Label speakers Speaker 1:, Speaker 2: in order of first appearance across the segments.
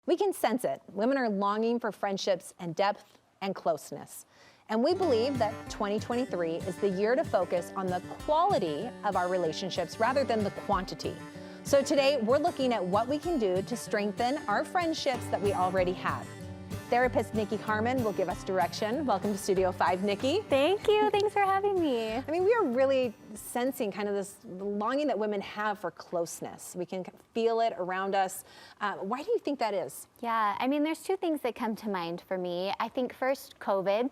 Speaker 1: We can sense it. Women are longing for friendships and depth and closeness. And we believe that 2023 is the year to focus on the quality of our relationships rather than the quantity. So today we're looking at what we can do to strengthen our friendships that we already have. Therapist Nikki Harmon will give us direction. Welcome to Studio 5, Nikki.
Speaker 2: Thank you. Thanks for having me.
Speaker 1: I mean, we are really sensing kind of this longing that women have for closeness. We can feel it around us. Why do you think that is?
Speaker 2: Yeah, I mean, there's two things that come to mind for me. I think first, COVID.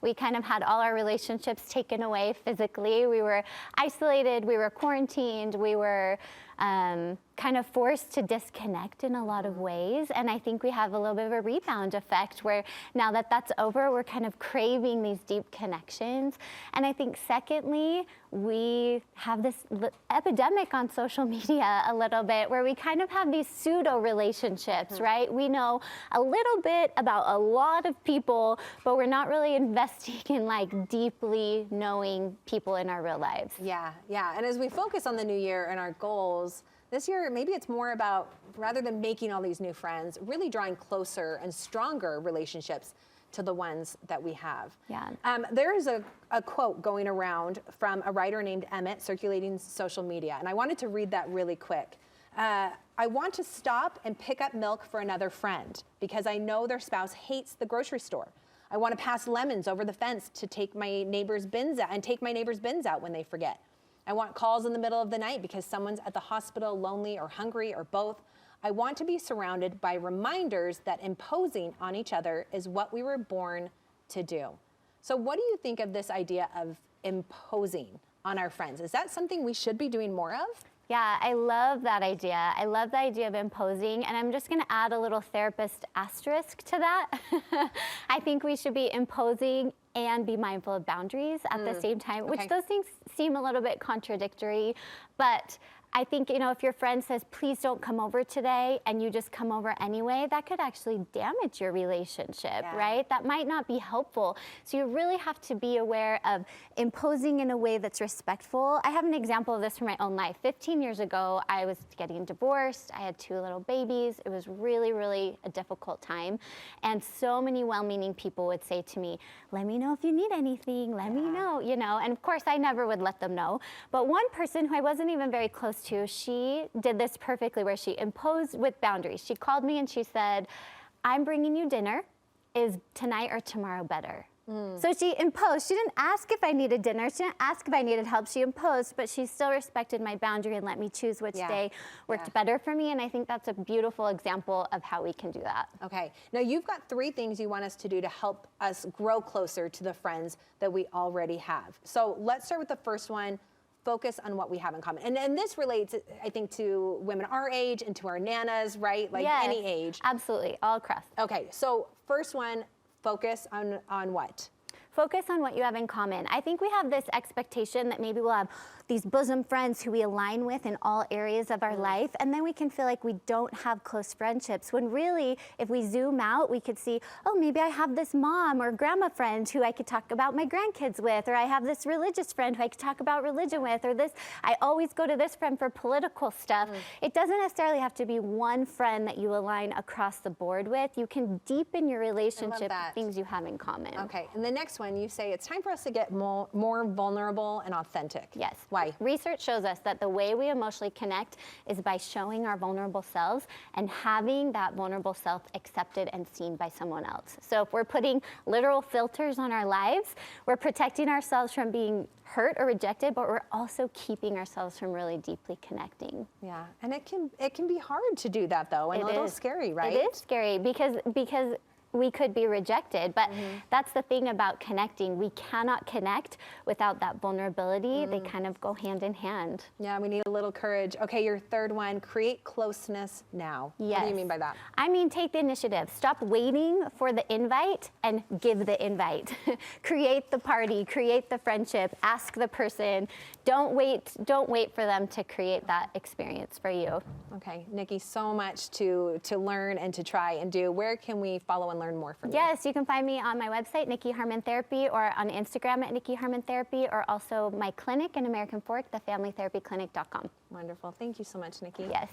Speaker 2: We kind of had all our relationships taken away physically. We were isolated, we were quarantined, we were kind of forced to disconnect in a lot of ways. And I think we have a little bit of a rebound effect where now that that's over, we're kind of craving these deep connections. And I think secondly, we have this epidemic on social media a little bit where we kind of have these pseudo relationships, right? We know a little bit about a lot of people, but we're not really investing in like deeply knowing people in our real lives.
Speaker 1: Yeah. And as we focus on the new year and our goals, this year, maybe it's more about, rather than making all these new friends, really drawing closer and stronger relationships to the ones that we have.
Speaker 2: Yeah.
Speaker 1: There is a quote going around from a writer named Emmett circulating social media, and I wanted to read that really quick. I want to stop and pick up milk for another friend because I know their spouse hates the grocery store. I want to pass lemons over the fence to take my neighbor's bins out when they forget. I want calls in the middle of the night because someone's at the hospital, lonely or hungry or both. I want to be surrounded by reminders that imposing on each other is what we were born to do. So what do you think of this idea of imposing on our friends? Is that something we should be doing more of?
Speaker 2: Yeah, I love that idea. I love the idea of imposing, and I'm just going to add a little therapist asterisk to that. I think we should be imposing and be mindful of boundaries at the same time, which those things seem a little bit contradictory, but I think, you know, if your friend says, please don't come over today, and you just come over anyway, that could actually damage your relationship, right? That might not be helpful. So you really have to be aware of imposing in a way that's respectful. I have an example of this from my own life. 15 years ago, I was getting divorced. I had 2 little babies. It was really, really a difficult time. And so many well-meaning people would say to me, let me know if you need anything, let me know, you know. And of course, I never would let them know. But one person who I wasn't even very close to, she did this perfectly where she imposed with boundaries. She called me and she said, I'm bringing you dinner. Is tonight or tomorrow better? So she imposed. She didn't ask if I needed dinner. She didn't ask if I needed help. She imposed, but she still respected my boundary and let me choose which day worked better for me. And I think that's a beautiful example of how we can do that.
Speaker 1: Okay. Now you've got 3 things you want us to do to help us grow closer to the friends that we already have. So let's start with the first one. Focus on what we have in common. And this relates, I think, to women our age and to our nanas, right? Like any age.
Speaker 2: Absolutely, all across.
Speaker 1: Okay, so first one, focus on what?
Speaker 2: Focus on what you have in common. I think we have this expectation that maybe we'll have these bosom friends who we align with in all areas of our life, and then we can feel like we don't have close friendships, when really, if we zoom out, we could see, oh, maybe I have this mom or grandma friend who I could talk about my grandkids with, or I have this religious friend who I could talk about religion with, or this, I always go to this friend for political stuff. It doesn't necessarily have to be one friend that you align across the board with. You can deepen your relationship with things you have in common.
Speaker 1: Okay, and the next one, you say it's time for us to get more vulnerable and authentic.
Speaker 2: Yes.
Speaker 1: Why?
Speaker 2: Research shows us that the way we emotionally connect is by showing our vulnerable selves and having that vulnerable self accepted and seen by someone else. So if we're putting literal filters on our lives, we're protecting ourselves from being hurt or rejected, but we're also keeping ourselves from really deeply connecting.
Speaker 1: Yeah, and it can be hard to do that though, and a little scary, right?
Speaker 2: It is scary because we could be rejected, but that's the thing about connecting. We cannot connect without that vulnerability. They kind of go hand in hand.
Speaker 1: Yeah, we need a little courage. Okay, your third one, create closeness now.
Speaker 2: Yes.
Speaker 1: What do you mean by that?
Speaker 2: I mean, take the initiative. Stop waiting for the invite and give the invite. Create the party, create the friendship, ask the person. Don't wait for them to create that experience for you.
Speaker 1: Okay, Nikki, so much to learn and to try and do. Where can we follow and learn more from you?
Speaker 2: Yes, you can find me on my website, Nikki Harmon Therapy, or on Instagram at Nikki Harmon Therapy, or also my clinic in American Fork, thefamilytherapyclinic.com.
Speaker 1: Wonderful. Thank you so much, Nikki.
Speaker 2: Yes.